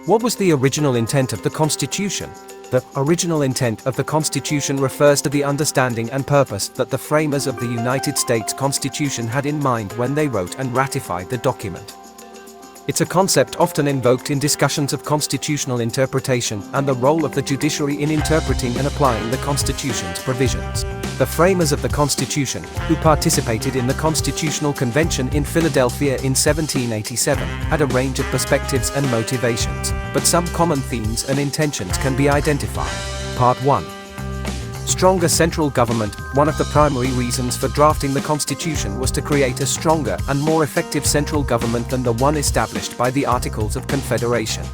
What was the original intent of the Constitution? The original intent of the Constitution refers to the understanding and purpose that the framers of the United States Constitution had in mind when they wrote and ratified the document. It's a concept often invoked in discussions of constitutional interpretation and the role of the judiciary in interpreting and applying the Constitution's provisions. The framers of the Constitution, who participated in the Constitutional Convention in Philadelphia in 1787, had a range of perspectives and motivations, but some common themes and intentions can be identified. Part 1. Stronger central government. One of the primary reasons for drafting the Constitution was to create a stronger and more effective central government than the one established by the Articles of Confederation.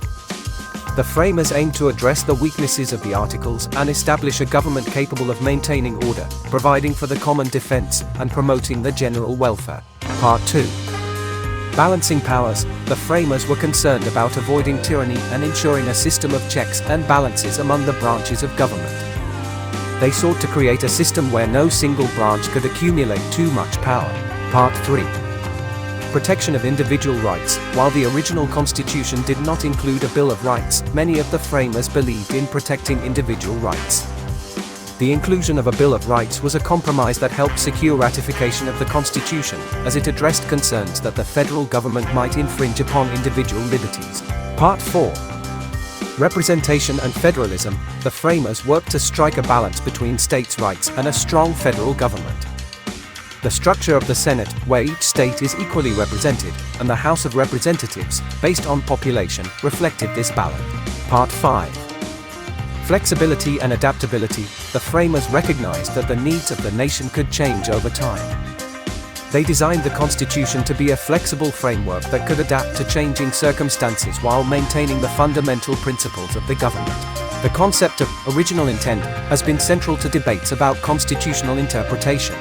The framers aimed to address the weaknesses of the Articles and establish a government capable of maintaining order, providing for the common defense, and promoting the general welfare. Part 2. Balancing powers. The framers were concerned about avoiding tyranny and ensuring a system of checks and balances among the branches of government. They sought to create a system where no single branch could accumulate too much power. Part 3. Protection of individual rights. While the original Constitution did not include a Bill of Rights, many of the framers believed in protecting individual rights. The inclusion of a Bill of Rights was a compromise that helped secure ratification of the Constitution, as it addressed concerns that the federal government might infringe upon individual liberties. Part 4. Representation and federalism. The framers worked to strike a balance between states' rights and a strong federal government. The structure of the Senate, where each state is equally represented, and the House of Representatives, based on population, reflected this balance. Part 5. Flexibility and adaptability. The framers recognized that the needs of the nation could change over time. They designed the Constitution to be a flexible framework that could adapt to changing circumstances while maintaining the fundamental principles of the government. The concept of original intent has been central to debates about constitutional interpretation.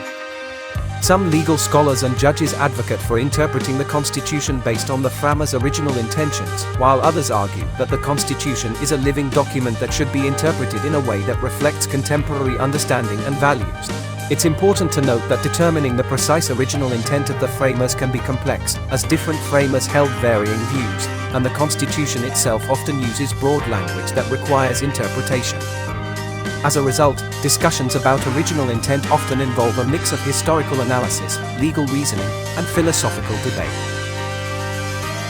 Some legal scholars and judges advocate for interpreting the Constitution based on the framers' original intentions, while others argue that the Constitution is a living document that should be interpreted in a way that reflects contemporary understanding and values. It's important to note that determining the precise original intent of the framers can be complex, as different framers held varying views, and the Constitution itself often uses broad language that requires interpretation. As a result, discussions about original intent often involve a mix of historical analysis, legal reasoning, and philosophical debate.